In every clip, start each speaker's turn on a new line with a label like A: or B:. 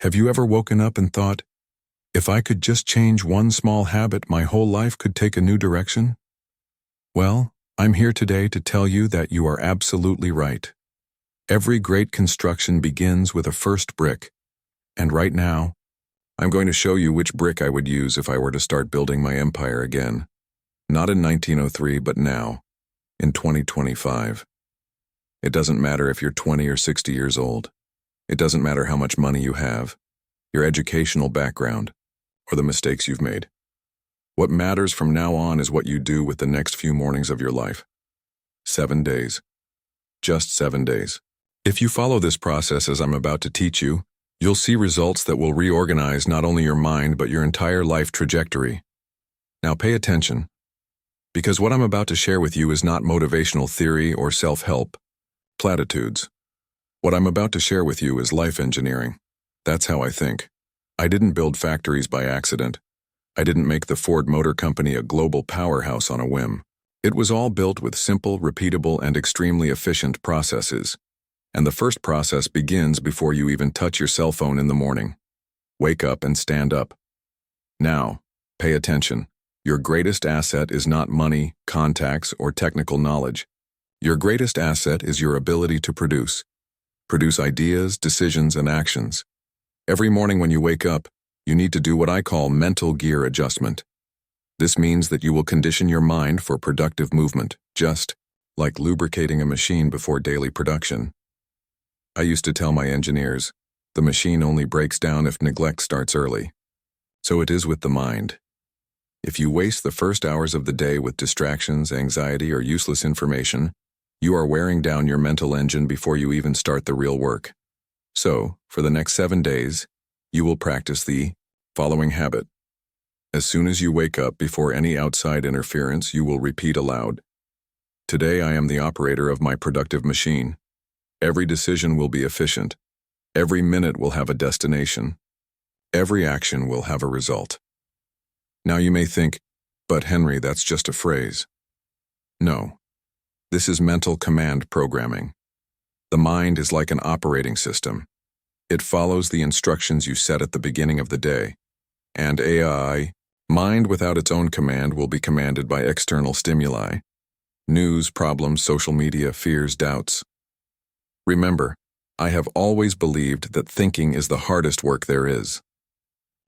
A: Have you ever woken up and thought, if I could just change one small habit, my whole life could take a new direction? Well, I'm here today to tell you that you are absolutely right. Every great construction begins with a first brick. And right now, I'm going to show you which brick I would use if I were to start building my empire again. Not in 1903, but now, in 2025. It doesn't matter if you're 20 or 60 years old. It doesn't matter how much money you have, your educational background, or the mistakes you've made. What matters from now on is what you do with the next few mornings of your life. 7 days. Just 7 days. If you follow this process as I'm about to teach you, you'll see results that will reorganize not only your mind but your entire life trajectory. Now pay attention, because what I'm about to share with you is not motivational theory or self-help platitudes. What I'm about to share with you is life engineering. That's how I think. I didn't build factories by accident. I didn't make the Ford Motor Company a global powerhouse on a whim. It was all built with simple, repeatable, and extremely efficient processes. And the first process begins before you even touch your cell phone in the morning. Wake up and stand up. Now, pay attention. Your greatest asset is not money, contacts, or technical knowledge. Your greatest asset is your ability to produce. Produce ideas, decisions, and actions. Every morning when you wake up, you need to do what I call mental gear adjustment. This means that you will condition your mind for productive movement, just like lubricating a machine before daily production. I used to tell my engineers, the machine only breaks down if neglect starts early. So it is with the mind. If you waste the first hours of the day with distractions, anxiety, or useless information, you are wearing down your mental engine before you even start the real work. So, for the next 7 days, you will practice the following habit. As soon as you wake up, before any outside interference, you will repeat aloud, "Today I am the operator of my productive machine. Every decision will be efficient. Every minute will have a destination. Every action will have a result." Now you may think, but Henry, that's just a phrase. No. This is mental command programming. The mind is like an operating system. It follows the instructions you set at the beginning of the day. And AI, mind without its own command, will be commanded by external stimuli. News, problems, social media, fears, doubts. Remember, I have always believed that thinking is the hardest work there is.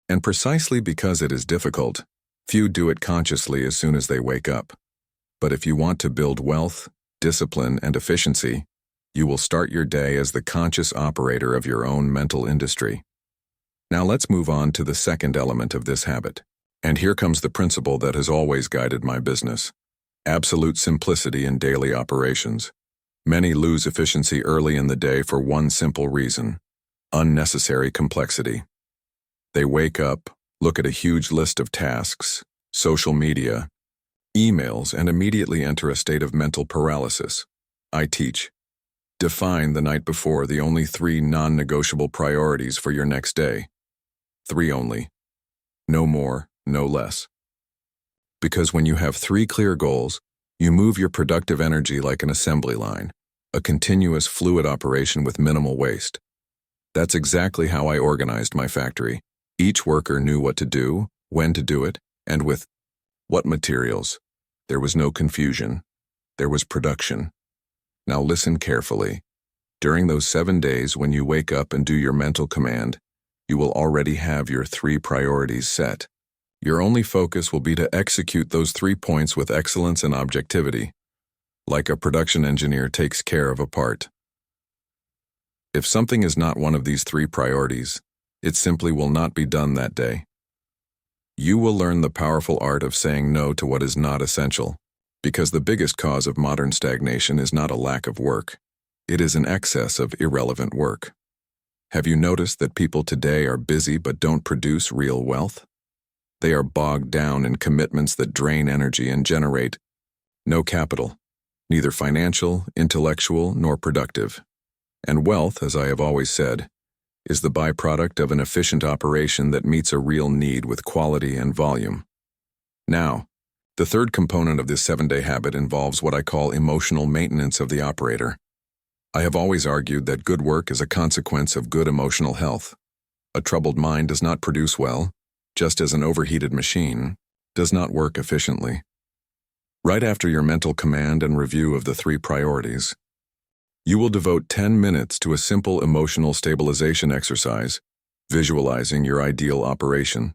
A: And precisely because it is difficult, few do it consciously as soon as they wake up. But if you want to build wealth, discipline, and efficiency, you will start your day as the conscious operator of your own mental industry. Now let's move on to the second element of this habit. And here comes the principle that has always guided my business. Absolute simplicity in daily operations. Many lose efficiency early in the day for one simple reason: unnecessary complexity. They wake up, look at a huge list of tasks, social media, emails, and immediately enter a state of mental paralysis. I teach. Define the night before the only 3 non-negotiable priorities for your next day. 3 only. No more, no less. Because when you have 3 clear goals, you move your productive energy like an assembly line, a continuous fluid operation with minimal waste. That's exactly how I organized my factory. Each worker knew what to do, when to do it, and with what materials. There was no confusion. There was production. Now listen carefully. During those 7 days when you wake up and do your mental command, you will already have your 3 priorities set. Your only focus will be to execute those 3 points with excellence and objectivity, like a production engineer takes care of a part. If something is not one of these 3 priorities, it simply will not be done that day. You will learn the powerful art of saying no to what is not essential, because the biggest cause of modern stagnation is not a lack of work. It is an excess of irrelevant work. Have you noticed that people today are busy but don't produce real wealth? They are bogged down in commitments that drain energy and generate no capital, neither financial, intellectual, nor productive. And wealth, as I have always said, is the byproduct of an efficient operation that meets a real need with quality and volume. Now, the third component of this 7-day habit involves what I call emotional maintenance of the operator. I have always argued that good work is a consequence of good emotional health. A troubled mind does not produce well, just as an overheated machine does not work efficiently. Right after your mental command and review of the 3 priorities, you will devote 10 minutes to a simple emotional stabilization exercise, visualizing your ideal operation.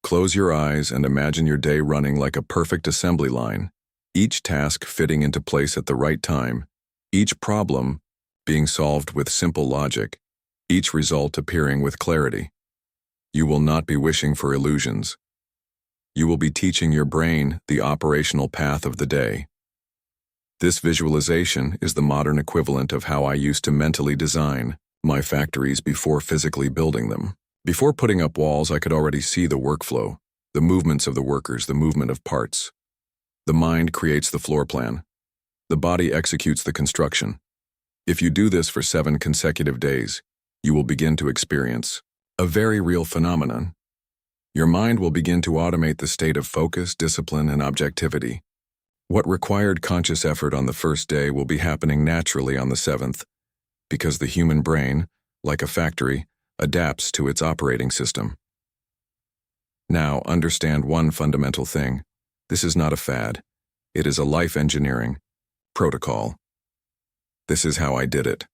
A: Close your eyes and imagine your day running like a perfect assembly line, each task fitting into place at the right time, each problem being solved with simple logic, each result appearing with clarity. You will not be wishing for illusions. You will be teaching your brain the operational path of the day. This visualization is the modern equivalent of how I used to mentally design my factories before physically building them. Before putting up walls, I could already see the workflow, the movements of the workers, the movement of parts. The mind creates the floor plan. The body executes the construction. If you do this for 7 consecutive days, you will begin to experience a very real phenomenon. Your mind will begin to automate the state of focus, discipline, and objectivity. What required conscious effort on the first day will be happening naturally on the 7th, because the human brain, like a factory, adapts to its operating system. Now, understand one fundamental thing. This is not a fad. It is a life engineering protocol. This is how I did it.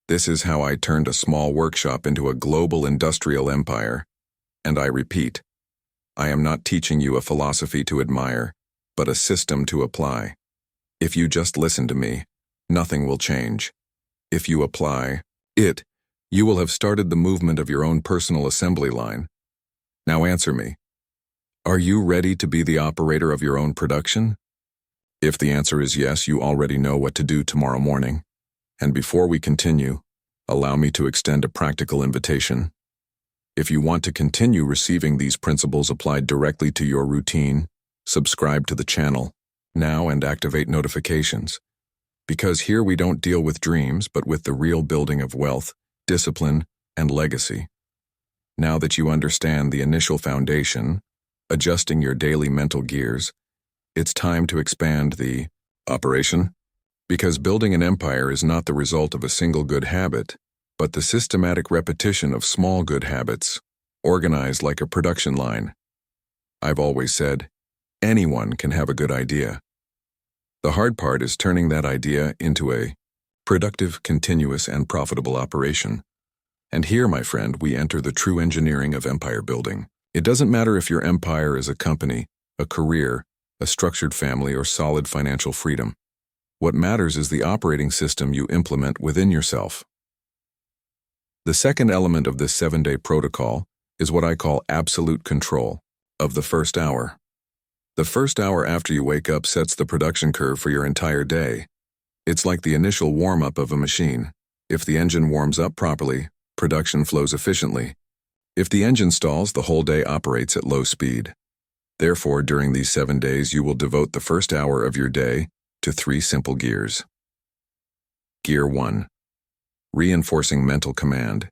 A: This is how I turned a small workshop into a global industrial empire. And I repeat, I am not teaching you a philosophy to admire, but a system to apply. If you just listen to me, nothing will change. If you apply it, you will have started the movement of your own personal assembly line. Now answer me. Are you ready to be the operator of your own production? If the answer is yes, you already know what to do tomorrow morning. And before we continue, allow me to extend a practical invitation. If you want to continue receiving these principles applied directly to your routine, subscribe to the channel now and activate notifications. Because here we don't deal with dreams, but with the real building of wealth, discipline, and legacy. Now that you understand the initial foundation, adjusting your daily mental gears, it's time to expand the operation. Because building an empire is not the result of a single good habit, but the systematic repetition of small good habits, organized like a production line. I've always said, anyone can have a good idea. The hard part is turning that idea into a productive, continuous, and profitable operation. And here, my friend, we enter the true engineering of empire building. It doesn't matter if your empire is a company, a career, a structured family, or solid financial freedom. What matters is the operating system you implement within yourself. The second element of this 7-day protocol is what I call absolute control of the first hour. The first hour after you wake up sets the production curve for your entire day. It's like the initial warm-up of a machine. If the engine warms up properly, production flows efficiently. If the engine stalls, the whole day operates at low speed. Therefore, during these 7 days, you will devote the first hour of your day to 3 simple gears. Gear 1. Reinforcing mental command.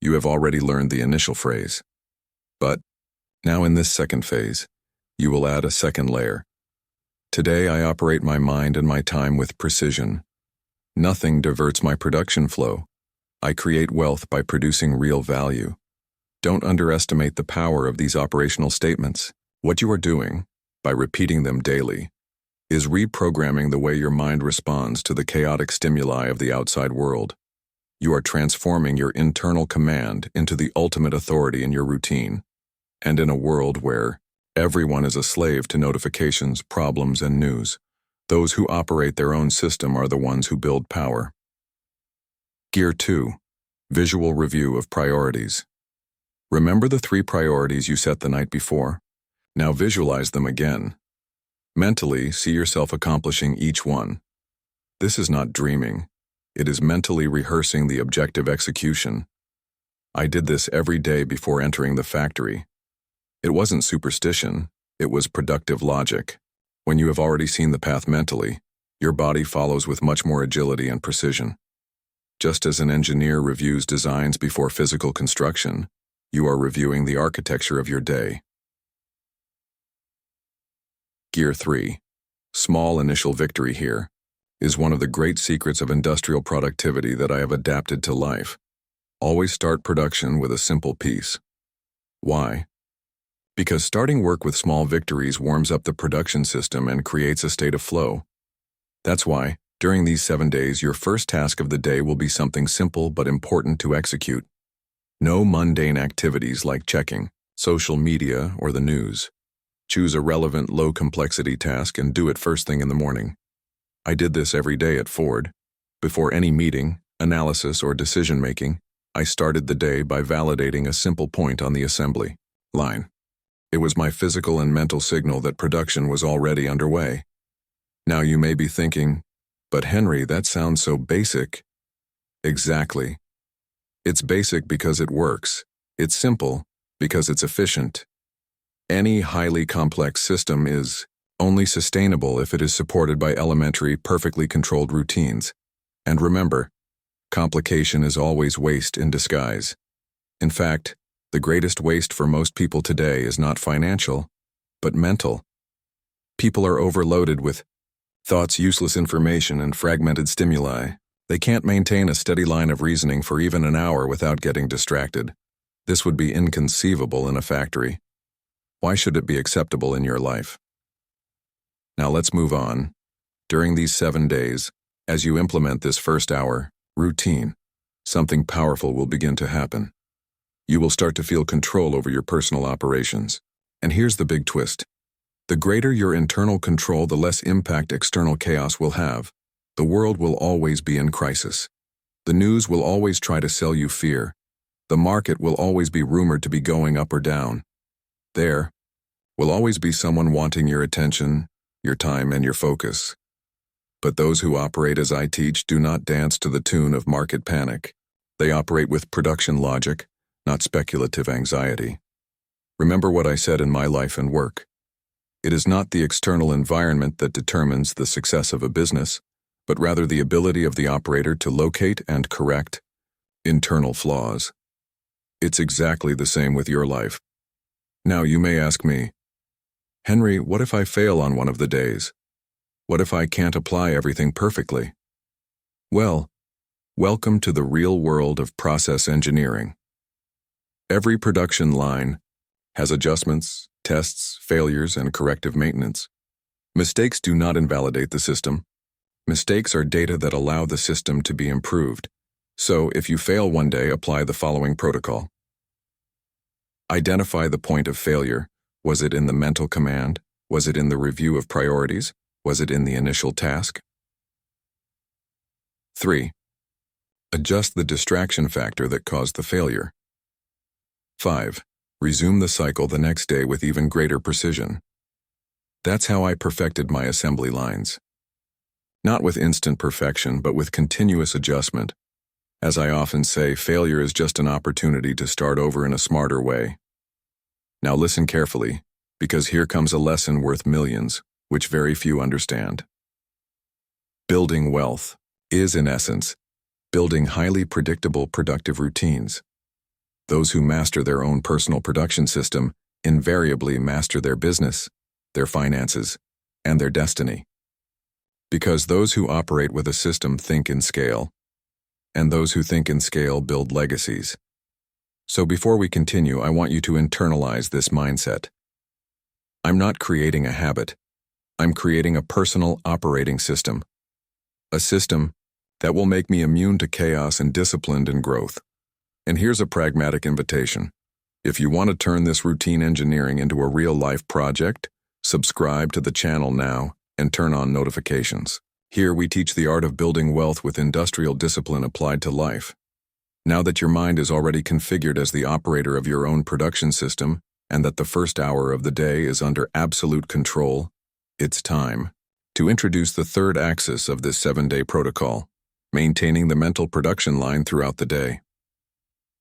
A: You have already learned the initial phrase. But, now in this second phase, you will add a second layer. Today I operate my mind and my time with precision. Nothing diverts my production flow. I create wealth by producing real value. Don't underestimate the power of these operational statements. What you are doing, by repeating them daily, is reprogramming the way your mind responds to the chaotic stimuli of the outside world. You are transforming your internal command into the ultimate authority in your routine. And in a world where everyone is a slave to notifications, problems, and news, those who operate their own system are the ones who build power. Gear 2. Visual review of priorities. Remember the 3 priorities you set the night before? Now visualize them again. Mentally, see yourself accomplishing each one. This is not dreaming. It is mentally rehearsing the objective execution. I did this every day before entering the factory. It wasn't superstition, it was productive logic. When you have already seen the path mentally, your body follows with much more agility and precision. Just as an engineer reviews designs before physical construction, you are reviewing the architecture of your day. Gear 3. Small initial victory here is one of the great secrets of industrial productivity that I have adapted to life. Always start production with a simple piece. Why? Because starting work with small victories warms up the production system and creates a state of flow. That's why, during these 7 days, your first task of the day will be something simple but important to execute. No mundane activities like checking social media or the news. Choose a relevant, low-complexity task and do it first thing in the morning. I did this every day at Ford. Before any meeting, analysis, or decision-making, I started the day by validating a simple point on the assembly line. It was my physical and mental signal that production was already underway. Now you may be thinking, but Henry, that sounds so basic. Exactly. It's basic because it works. It's simple because it's efficient. Any highly complex system is only sustainable if it is supported by elementary, perfectly controlled routines. And remember, complication is always waste in disguise. In fact, the greatest waste for most people today is not financial, but mental. People are overloaded with thoughts, useless information, and fragmented stimuli. They can't maintain a steady line of reasoning for even an hour without getting distracted. This would be inconceivable in a factory. Why should it be acceptable in your life? Now let's move on. During these 7 days, as you implement this first hour routine, something powerful will begin to happen. You will start to feel control over your personal operations. And here's the big twist. The greater your internal control, the less impact external chaos will have. The world will always be in crisis. The news will always try to sell you fear. The market will always be rumored to be going up or down. There will always be someone wanting your attention, your time, and your focus. But those who operate as I teach do not dance to the tune of market panic. They operate with production logic, not speculative anxiety. Remember what I said in my life and work. It is not the external environment that determines the success of a business, but rather the ability of the operator to locate and correct internal flaws. It's exactly the same with your life. Now you may ask me, Henry, what if I fail on one of the days? What if I can't apply everything perfectly? Well, welcome to the real world of process engineering. Every production line has adjustments, tests, failures, and corrective maintenance. Mistakes do not invalidate the system. Mistakes are data that allow the system to be improved. So, if you fail one day, apply the following protocol. Identify the point of failure. Was it in the mental command? Was it in the review of priorities? Was it in the initial task? 3. Adjust the distraction factor that caused the failure. 5. Resume the cycle the next day with even greater precision. That's how I perfected my assembly lines. Not with instant perfection, but with continuous adjustment. As I often say, failure is just an opportunity to start over in a smarter way. Now listen carefully, because here comes a lesson worth millions, which very few understand. Building wealth is, in essence, building highly predictable, productive routines. Those who master their own personal production system invariably master their business, their finances, and their destiny. Because those who operate with a system think in scale, and those who think in scale build legacies. So before we continue, I want you to internalize this mindset. I'm not creating a habit. I'm creating a personal operating system. A system that will make me immune to chaos and disciplined in growth. And here's a pragmatic invitation. If you want to turn this routine engineering into a real-life project, subscribe to the channel now and turn on notifications. Here we teach the art of building wealth with industrial discipline applied to life. Now that your mind is already configured as the operator of your own production system, and that the first hour of the day is under absolute control, it's time to introduce the third axis of this 7-day protocol, maintaining the mental production line throughout the day.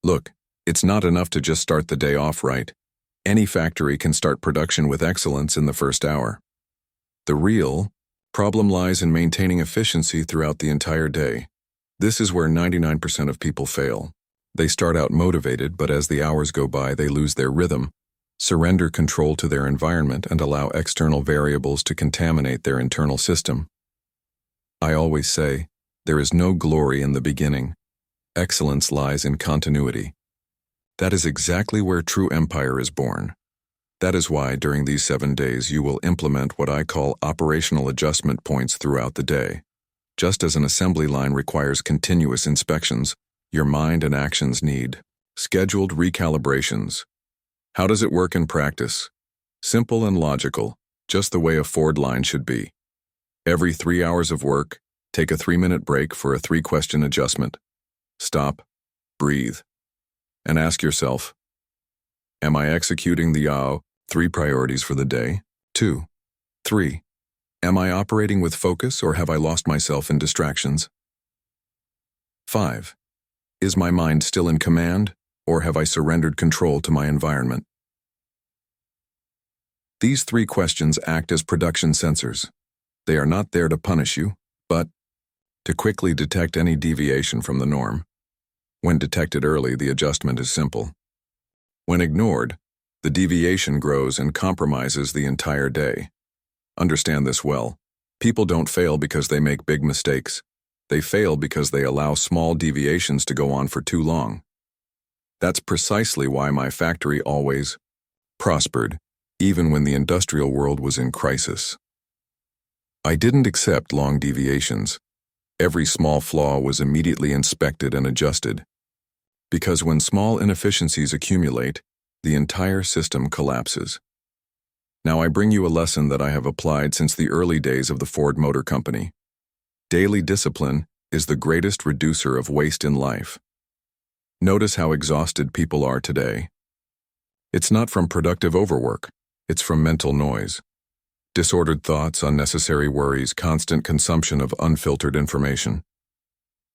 A: Look, it's not enough to just start the day off right. Any factory can start production with excellence in the first hour. The real problem lies in maintaining efficiency throughout the entire day. This is where 99% of people fail. They start out motivated, but as the hours go by, they lose their rhythm, surrender control to their environment, and allow external variables to contaminate their internal system. I always say, there is no glory in the beginning. Excellence lies in continuity. That is exactly where true empire is born. That is why during these 7 days you will implement what I call operational adjustment points throughout the day. Just as an assembly line requires continuous inspections, your mind and actions need scheduled recalibrations. How does it work in practice? Simple and logical, just the way a Ford line should be. Every 3 hours of work, take a 3-minute break for a 3-question adjustment. Stop, breathe, and ask yourself, am I executing the 3 priorities for the day? 2, 3. Am I operating with focus or have I lost myself in distractions? 5. Is my mind still in command or have I surrendered control to my environment? These 3 questions act as production sensors. They are not there to punish you, but to quickly detect any deviation from the norm. When detected early, the adjustment is simple. When ignored, the deviation grows and compromises the entire day. Understand this well. People don't fail because they make big mistakes. They fail because they allow small deviations to go on for too long. That's precisely why my factory always prospered, even when the industrial world was in crisis. I didn't accept long deviations. Every small flaw was immediately inspected and adjusted. Because when small inefficiencies accumulate, the entire system collapses. Now I bring you a lesson that I have applied since the early days of the Ford Motor Company. Daily discipline is the greatest reducer of waste in life. Notice how exhausted people are today. It's not from productive overwork, it's from mental noise. Disordered thoughts, unnecessary worries, constant consumption of unfiltered information.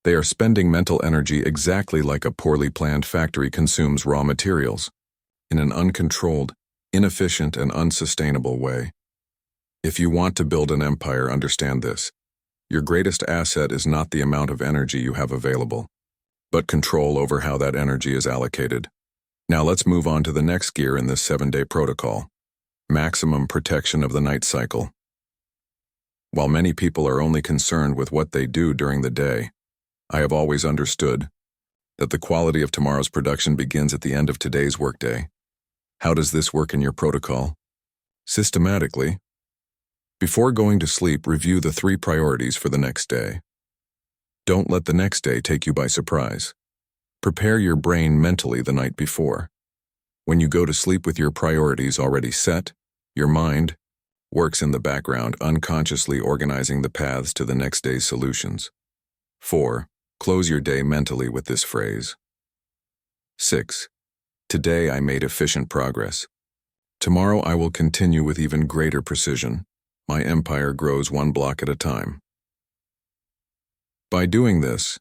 A: They are spending mental energy exactly like a poorly planned factory consumes raw materials, in an uncontrolled, inefficient, and unsustainable way. If you want to build an empire, understand this. Your greatest asset is not the amount of energy you have available, but control over how that energy is allocated. Now let's move on to the next gear in this 7-day protocol. Maximum protection of the night cycle. While many people are only concerned with what they do during the day, I have always understood that the quality of tomorrow's production begins at the end of today's workday. How does this work in your protocol? Systematically, before going to sleep, review the 3 priorities for the next day. Don't let the next day take you by surprise. Prepare your brain mentally the night before. When you go to sleep with your priorities already set, your mind works in the background, unconsciously organizing the paths to the next day's solutions. 4. Close your day mentally with this phrase. 6. Today I made efficient progress. Tomorrow I will continue with even greater precision. My empire grows 1 block at a time. By doing this,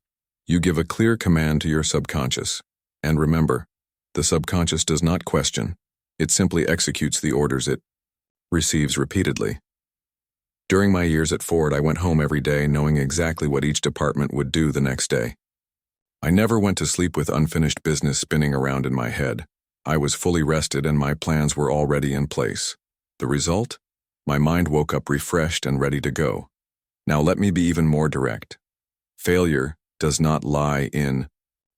A: you give a clear command to your subconscious. And remember, the subconscious does not question. It simply executes the orders it receives repeatedly. During my years at Ford, I went home every day knowing exactly what each department would do the next day. I never went to sleep with unfinished business spinning around in my head. I was fully rested and my plans were already in place. The result? My mind woke up refreshed and ready to go. Now let me be even more direct. Failure does not lie in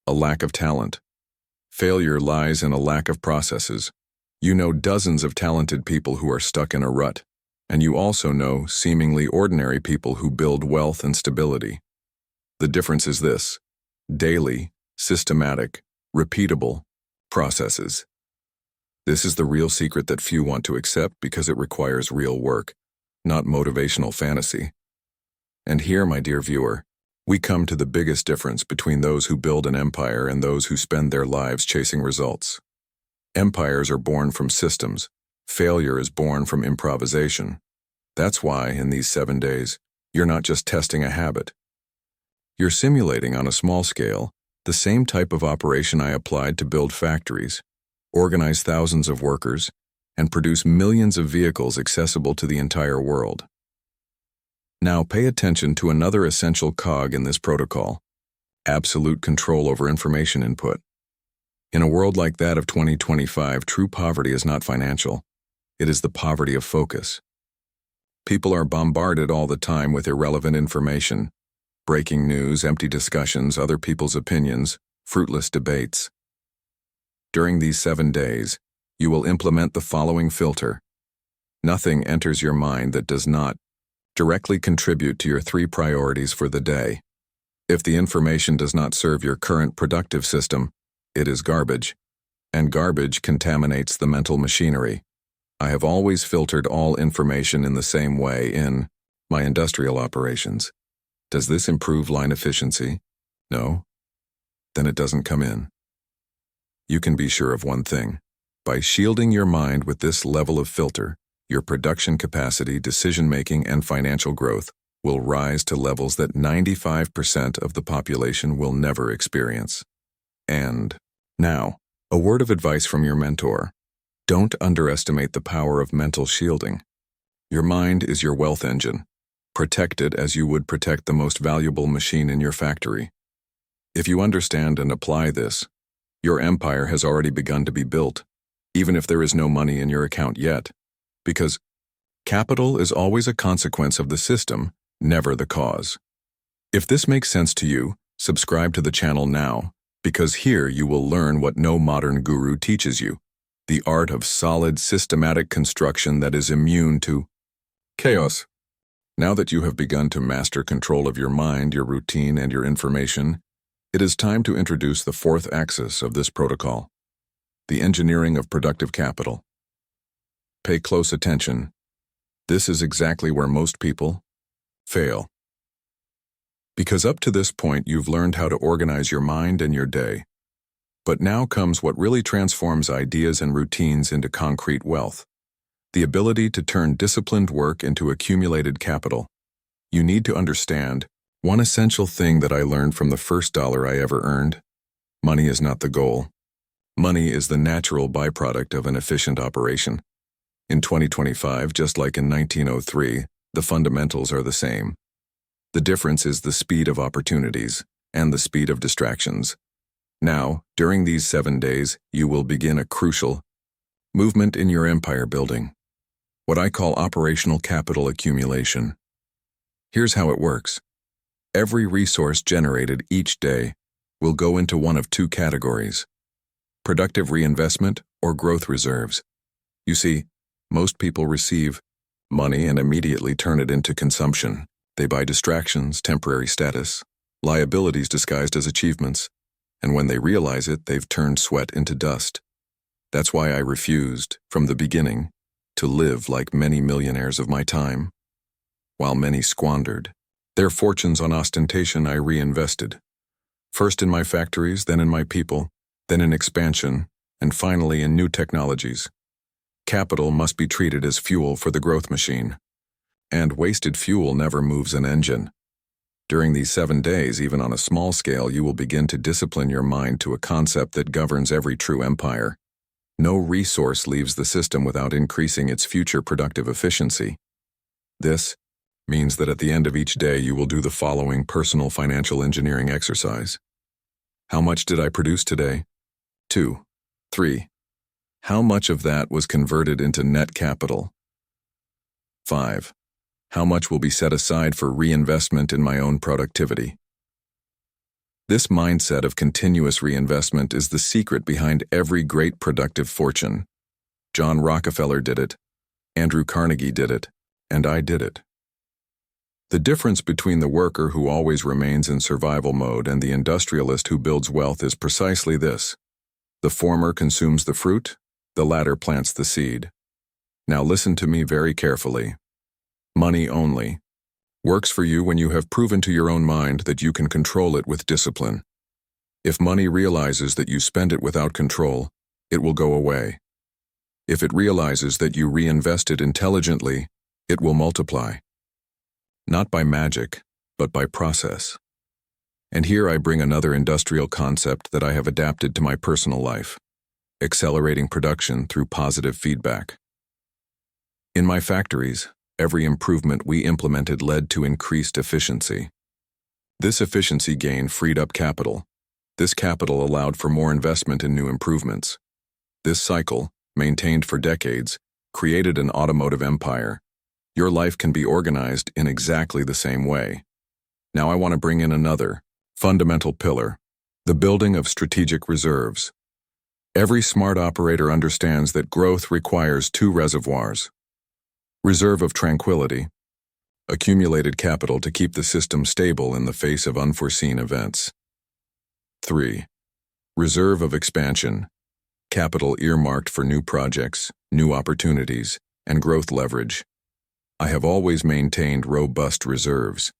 A: a lack of talent. Failure lies in a lack of processes. You know dozens of talented people who are stuck in a rut, and you also know seemingly ordinary people who build wealth and stability. The difference is this: daily, systematic, repeatable processes. This is the real secret that few want to accept because it requires real work, not motivational fantasy. And here, my dear viewer, we come to the biggest difference between those who build an empire and those who spend their lives chasing results. Empires are born from systems. Failure is born from improvisation. That's why, in these 7 days, you're not just testing a habit. You're simulating on a small scale the same type of operation I applied to build factories, organize thousands of workers, and produce millions of vehicles accessible to the entire world. Now pay attention to another essential cog in this protocol: absolute control over information input. In a world like that of 2025, true poverty is not financial. It is the poverty of focus. People are bombarded all the time with irrelevant information, breaking news, empty discussions, other people's opinions, fruitless debates. During these 7 days, you will implement the following filter. Nothing enters your mind that does not directly contribute to your 3 priorities for the day. If the information does not serve your current productive system, it is garbage, and garbage contaminates the mental machinery. I have always filtered all information in the same way in my industrial operations. Does this improve line efficiency? No? Then it doesn't come in. You can be sure of one thing. By shielding your mind with this level of filter, your production capacity, decision-making, and financial growth will rise to levels that 95% of the population will never experience. And now, a word of advice from your mentor. Don't underestimate the power of mental shielding. Your mind is your wealth engine. Protect it as you would protect the most valuable machine in your factory. If you understand and apply this, your empire has already begun to be built, even if there is no money in your account yet, because capital is always a consequence of the system, never the cause. If this makes sense to you, subscribe to the channel now, because here you will learn what no modern guru teaches you, the art of solid, systematic construction that is immune to chaos. Now that you have begun to master control of your mind, your routine, and your information, it is time to introduce the 4th axis of this protocol, the engineering of productive capital. Pay close attention. This is exactly where most people fail. Because up to this point, you've learned how to organize your mind and your day. But now comes what really transforms ideas and routines into concrete wealth, the ability to turn disciplined work into accumulated capital. You need to understand one essential thing that I learned from the first dollar I ever earned. Money is not the goal. Money is the natural byproduct of an efficient operation. In 2025, just like in 1903, the fundamentals are the same. The difference is the speed of opportunities and the speed of distractions. Now, during these 7 days, you will begin a crucial movement in your empire building, what I call operational capital accumulation. Here's how it works. Every resource generated each day will go into one of 2 categories: productive reinvestment or growth reserves. You see, most people receive money and immediately turn it into consumption. They buy distractions, temporary status, liabilities disguised as achievements, and when they realize it, they've turned sweat into dust. That's why I refused, from the beginning, to live like many millionaires of my time. While many squandered their fortunes on ostentation, I reinvested. First in my factories, then in my people, then in expansion, and finally in new technologies. Capital must be treated as fuel for the growth machine. And wasted fuel never moves an engine. During these 7 days, even on a small scale, you will begin to discipline your mind to a concept that governs every true empire. No resource leaves the system without increasing its future productive efficiency. This means that at the end of each day, you will do the following personal financial engineering exercise. How much did I produce today? 2. 3. How much of that was converted into net capital? 5. How much will be set aside for reinvestment in my own productivity? This mindset of continuous reinvestment is the secret behind every great productive fortune. John Rockefeller did it, Andrew Carnegie did it, and I did it. The difference between the worker who always remains in survival mode and the industrialist who builds wealth is precisely this. The former consumes the fruit, the latter plants the seed. Now listen to me very carefully. Money only works for you when you have proven to your own mind that you can control it with discipline. If money realizes that you spend it without control, it will go away. If it realizes that you reinvest it intelligently, it will multiply. Not by magic, but by process. And here I bring another industrial concept that I have adapted to my personal life: accelerating production through positive feedback. In my factories, every improvement we implemented led to increased efficiency. This efficiency gain freed up capital. This capital allowed for more investment in new improvements. This cycle, maintained for decades, created an automotive empire. Your life can be organized in exactly the same way. Now I want to bring in another fundamental pillar, the building of strategic reserves. Every smart operator understands that growth requires two reservoirs. Reserve of tranquility, accumulated capital to keep the system stable in the face of unforeseen events. 3. Reserve of expansion, capital earmarked for new projects, new opportunities, and growth leverage. I have always maintained robust reserves.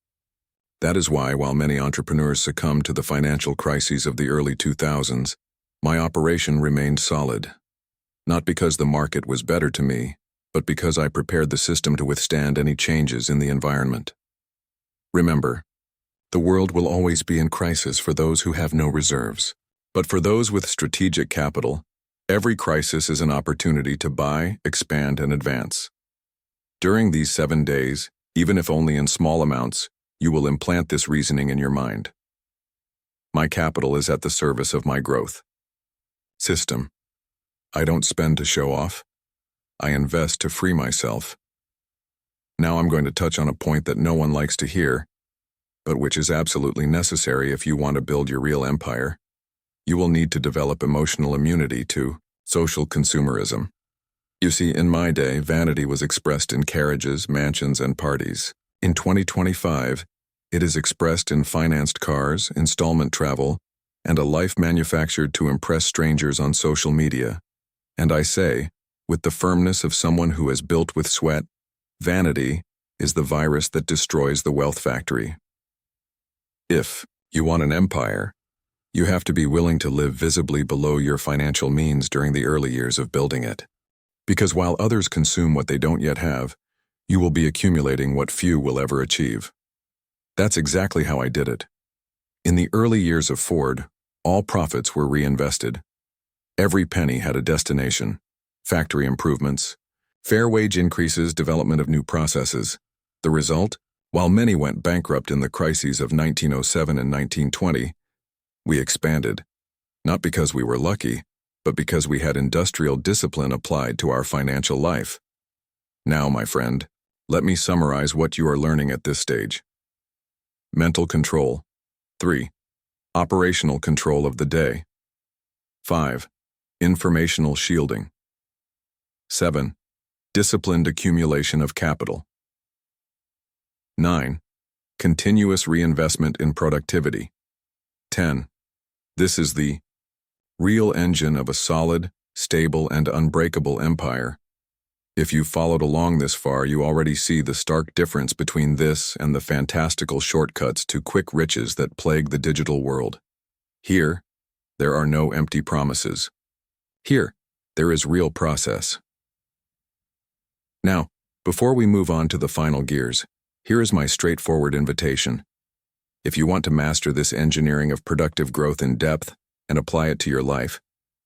A: That is why, while many entrepreneurs succumbed to the financial crises of the early 2000s, my operation remained solid. Not because the market was better to me, but because I prepared the system to withstand any changes in the environment. Remember, the world will always be in crisis for those who have no reserves. But for those with strategic capital, every crisis is an opportunity to buy, expand, and advance. During these 7 days, even if only in small amounts, you will implant this reasoning in your mind. My capital is at the service of my growth. System. I don't spend to show off. I invest to free myself. Now I'm going to touch on a point that no one likes to hear, but which is absolutely necessary if you want to build your real empire. You will need to develop emotional immunity to social consumerism. You see, in my day, vanity was expressed in carriages, mansions, and parties. In 2025, it is expressed in financed cars, installment travel, and a life manufactured to impress strangers on social media. And I say, with the firmness of someone who has built with sweat, vanity is the virus that destroys the wealth factory. If you want an empire, you have to be willing to live visibly below your financial means during the early years of building it. Because while others consume what they don't yet have, you will be accumulating what few will ever achieve. That's exactly how I did it. In the early years of Ford, all profits were reinvested. Every penny had a destination: factory improvements, fair wage increases, development of new processes. The result? While many went bankrupt in the crises of 1907 and 1920, we expanded, not because we were lucky, but because we had industrial discipline applied to our financial life. Now, my friend, let me summarize what you are learning at this stage. Mental control. 3. Operational control of the day. 5. Informational shielding. 7. Disciplined accumulation of capital. 9. Continuous reinvestment in productivity. 10. This is the real engine of a solid, stable, and unbreakable empire. If you've followed along this far, you already see the stark difference between this and the fantastical shortcuts to quick riches that plague the digital world. Here, there are no empty promises. Here, there is real process. Now, before we move on to the final gears, here is my straightforward invitation. If you want to master this engineering of productive growth in depth and apply it to your life,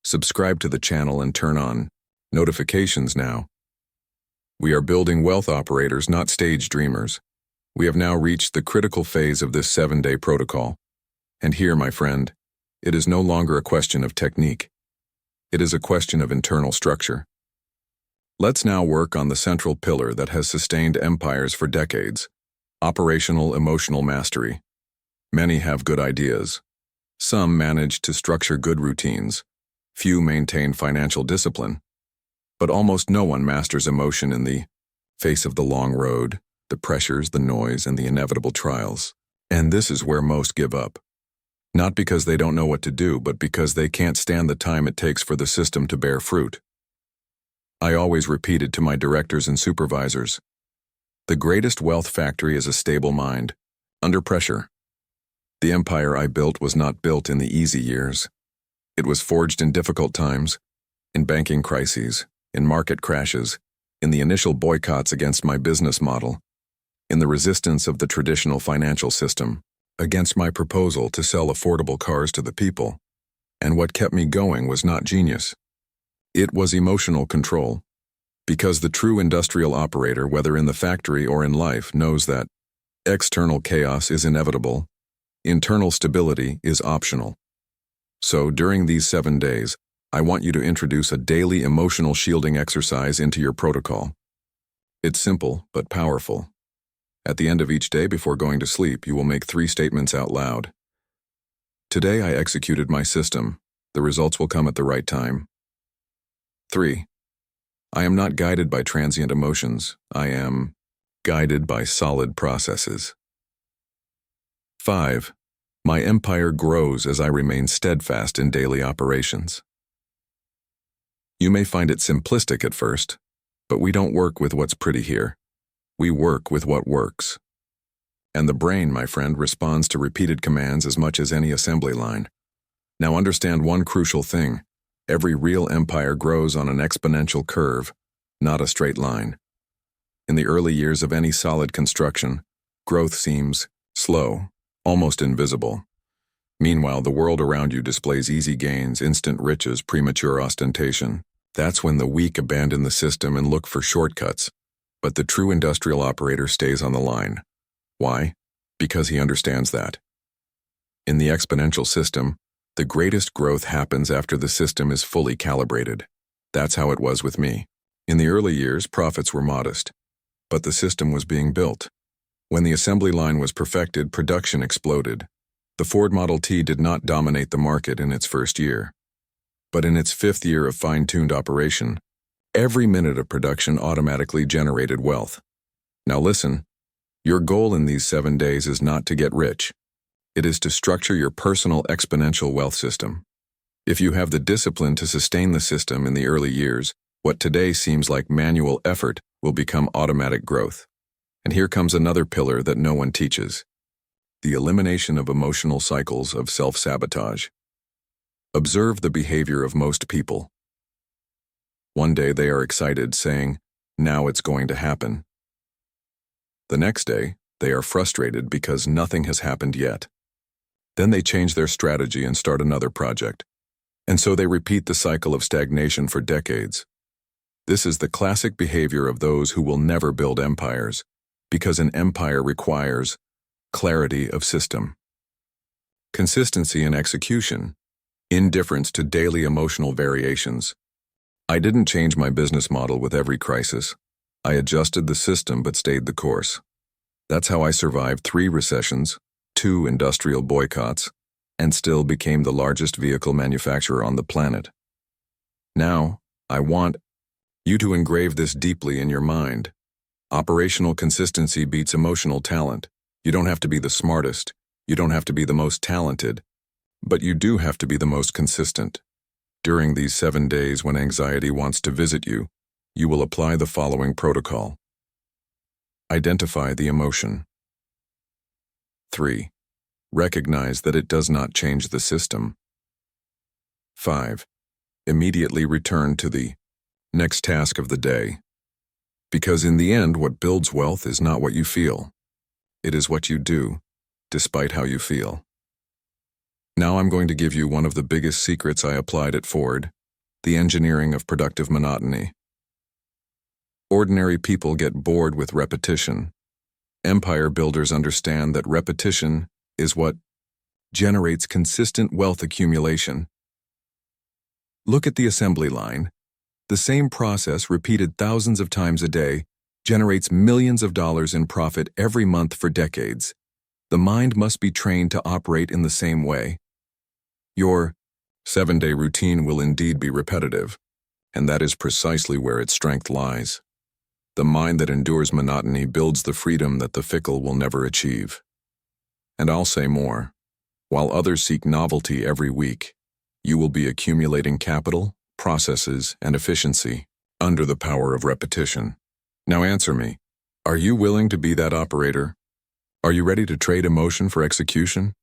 A: subscribe to the channel and turn on notifications now. We are building wealth operators, not stage dreamers. We have now reached the critical phase of this 7-day protocol. And here, my friend, it is no longer a question of technique. It is a question of internal structure. Let's now work on the central pillar that has sustained empires for decades: operational emotional mastery. Many have good ideas. Some manage to structure good routines. Few maintain financial discipline. But almost no one masters emotion in the face of the long road, the pressures, the noise, and the inevitable trials. And this is where most give up. Not because they don't know what to do, but because they can't stand the time it takes for the system to bear fruit. I always repeated to my directors and supervisors, the greatest wealth factory is a stable mind, under pressure. The empire I built was not built in the easy years. It was forged in difficult times, in banking crises, in market crashes, in the initial boycotts against my business model, in the resistance of the traditional financial system, against my proposal to sell affordable cars to the people. And what kept me going was not genius. It was emotional control. Because the true industrial operator, whether in the factory or in life, knows that external chaos is inevitable, internal stability is optional. So during these 7 days, I want you to introduce a daily emotional shielding exercise into your protocol. It's simple but powerful. At the end of each day before going to sleep, you will make 3 statements out loud. Today I executed my system. The results will come at the right time. 3. I am not guided by transient emotions. I am guided by solid processes. 5. My empire grows as I remain steadfast in daily operations. You may find it simplistic at first, but we don't work with what's pretty here. We work with what works. And the brain, my friend, responds to repeated commands as much as any assembly line. Now understand one crucial thing. Every real empire grows on an exponential curve, not a straight line. In the early years of any solid construction, growth seems slow, almost invisible. Meanwhile, the world around you displays easy gains, instant riches, premature ostentation. That's when the weak abandon the system and look for shortcuts. But the true industrial operator stays on the line. Why? Because he understands that. In the exponential system, the greatest growth happens after the system is fully calibrated. That's how it was with me. In the early years, profits were modest, but the system was being built. When the assembly line was perfected, production exploded. The Ford Model T did not dominate the market in its first year. But in its 5th year of fine-tuned operation, every minute of production automatically generated wealth. Now listen, your goal in these 7 days is not to get rich. It is to structure your personal exponential wealth system. If you have the discipline to sustain the system in the early years, what today seems like manual effort will become automatic growth. And here comes another pillar that no one teaches: the elimination of emotional cycles of self-sabotage. Observe the behavior of most people. One day they are excited, saying, "Now it's going to happen." The next day, they are frustrated because nothing has happened yet. Then they change their strategy and start another project. And so they repeat the cycle of stagnation for decades. This is the classic behavior of those who will never build empires, because an empire requires clarity of system, consistency in execution, indifference to daily emotional variations. I didn't change my business model with every crisis. I adjusted the system but stayed the course. That's how I survived 3 recessions, 2 industrial boycotts, and still became the largest vehicle manufacturer on the planet. Now, I want you to engrave this deeply in your mind. Operational consistency beats emotional talent. You don't have to be the smartest. You don't have to be the most talented. But you do have to be the most consistent. During these 7 days when anxiety wants to visit you, you will apply the following protocol. Identify the emotion. 3. Recognize that it does not change the system. 5. Immediately return to the next task of the day. Because in the end, what builds wealth is not what you feel. It is what you do, despite how you feel. Now I'm going to give you one of the biggest secrets I applied at Ford: the engineering of productive monotony. Ordinary people get bored with repetition. Empire builders understand that repetition is what generates consistent wealth accumulation. Look at the assembly line. The same process, repeated thousands of times a day, generates millions of dollars in profit every month for decades. The mind must be trained to operate in the same way. Your 7-day routine will indeed be repetitive, and that is precisely where its strength lies. The mind that endures monotony builds the freedom that the fickle will never achieve. And I'll say more. While others seek novelty every week, you will be accumulating capital, processes, and efficiency under the power of repetition. Now answer me. Are you willing to be that operator? Are you ready to trade emotion for execution?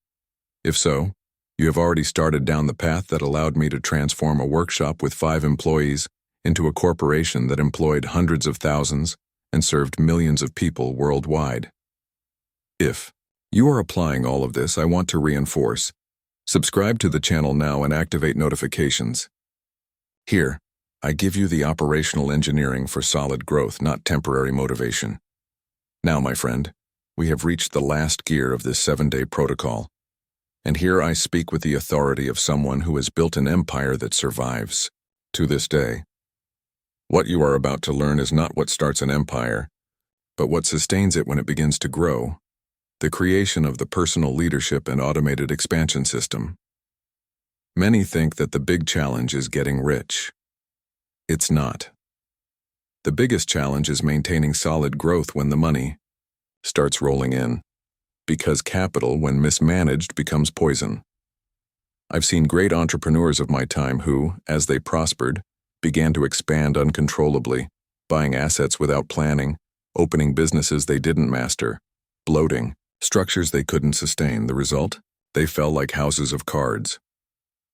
A: If so, you have already started down the path that allowed me to transform a workshop with 5 employees into a corporation that employed hundreds of thousands and served millions of people worldwide. If you are applying all of this, I want to reinforce. Subscribe to the channel now and activate notifications. Here, I give you the operational engineering for solid growth, not temporary motivation. Now, my friend, we have reached the last gear of this 7-day protocol. And here I speak with the authority of someone who has built an empire that survives to this day. What you are about to learn is not what starts an empire. But what sustains it when it begins to grow? The creation of the personal leadership and automated expansion system. Many think that the big challenge is getting rich. It's not. The biggest challenge is maintaining solid growth when the money starts rolling in, because capital, when mismanaged, becomes poison. I've seen great entrepreneurs of my time who, as they prospered, began to expand uncontrollably, buying assets without planning, opening businesses they didn't master, bloating, structures they couldn't sustain. The result? They fell like houses of cards.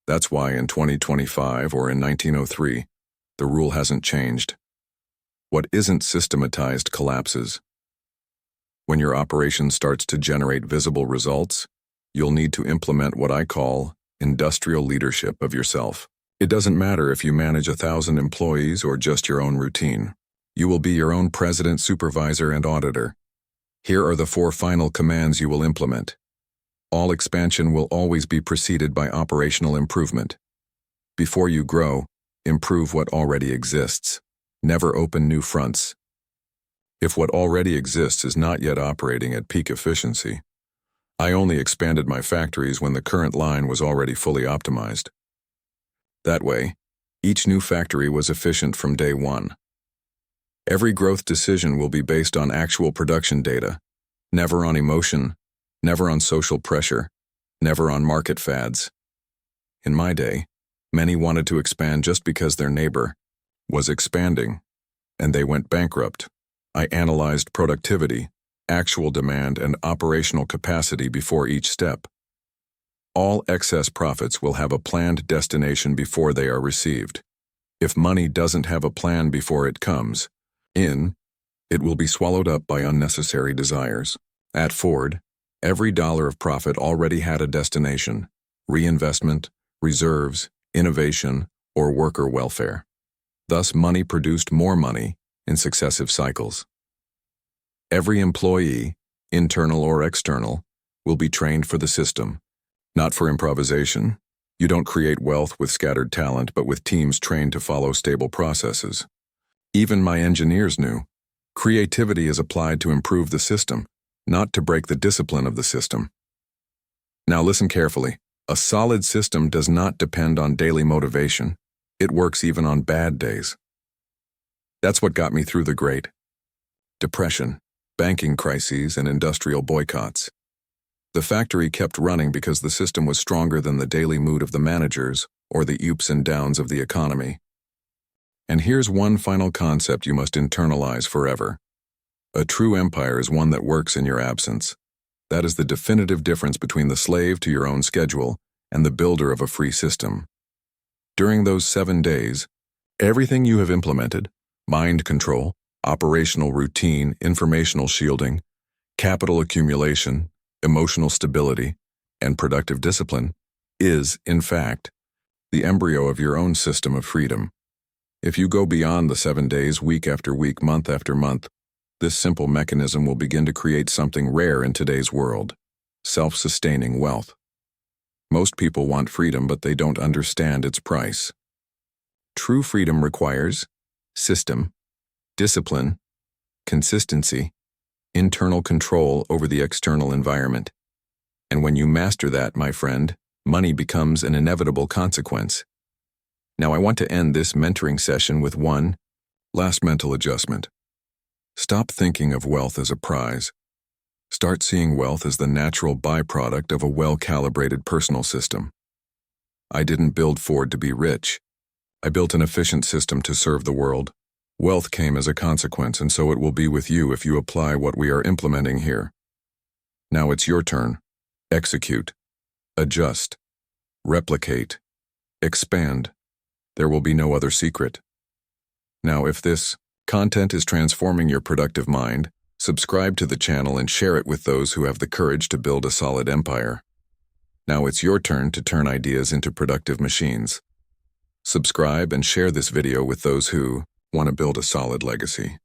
A: That's why in 2025 or in 1903, the rule hasn't changed. What isn't systematized collapses. When your operation starts to generate visible results, you'll need to implement what I call industrial leadership of yourself. It doesn't matter if you manage 1,000 employees or just your own routine. You will be your own president, supervisor, and auditor. Here are the 4 final commands you will implement. All expansion will always be preceded by operational improvement. Before you grow, improve what already exists. Never open new fronts. If what already exists is not yet operating at peak efficiency, I only expanded my factories when the current line was already fully optimized. That way, each new factory was efficient from day one. Every growth decision will be based on actual production data, never on emotion, never on social pressure, never on market fads. In my day, many wanted to expand just because their neighbor was expanding, and they went bankrupt. I analyzed productivity, actual demand, and operational capacity before each step. All excess profits will have a planned destination before they are received. If money doesn't have a plan before it comes in, it will be swallowed up by unnecessary desires. At Ford, every dollar of profit already had a destination: reinvestment, reserves, innovation, or worker welfare. Thus, money produced more money in successive cycles. Every employee, internal or external, will be trained for the system, not for improvisation. You don't create wealth with scattered talent, but with teams trained to follow stable processes. Even my engineers knew. Creativity is applied to improve the system, not to break the discipline of the system. Now listen carefully. A solid system does not depend on daily motivation. It works even on bad days. That's what got me through the Great Depression, banking crises, and industrial boycotts. The factory kept running because the system was stronger than the daily mood of the managers or the ups and downs of the economy. And here's one final concept you must internalize forever. A true empire is one that works in your absence. That is the definitive difference between the slave to your own schedule and the builder of a free system. During those 7 days, everything you have implemented, mind control, operational routine, informational shielding, capital accumulation, emotional stability, and productive discipline, is, in fact, the embryo of your own system of freedom. If you go beyond the 7 days, week after week, month after month, this simple mechanism will begin to create something rare in today's world: self-sustaining wealth. Most people want freedom, but they don't understand its price. True freedom requires system, discipline, consistency, internal control over the external environment. And when you master that, my friend, money becomes an inevitable consequence. Now I want to end this mentoring session with one last mental adjustment. Stop thinking of wealth as a prize. Start seeing wealth as the natural byproduct of a well-calibrated personal system. I didn't build Ford to be rich. I built an efficient system to serve the world. Wealth came as a consequence, and so it will be with you if you apply what we are implementing here. Now it's your turn. Execute, adjust, replicate, expand. There will be no other secret. Now, if this content is transforming your productive mind, subscribe to the channel and share it with those who have the courage to build a solid empire. Now it's your turn to turn ideas into productive machines. Subscribe and share this video with those who want to build a solid legacy.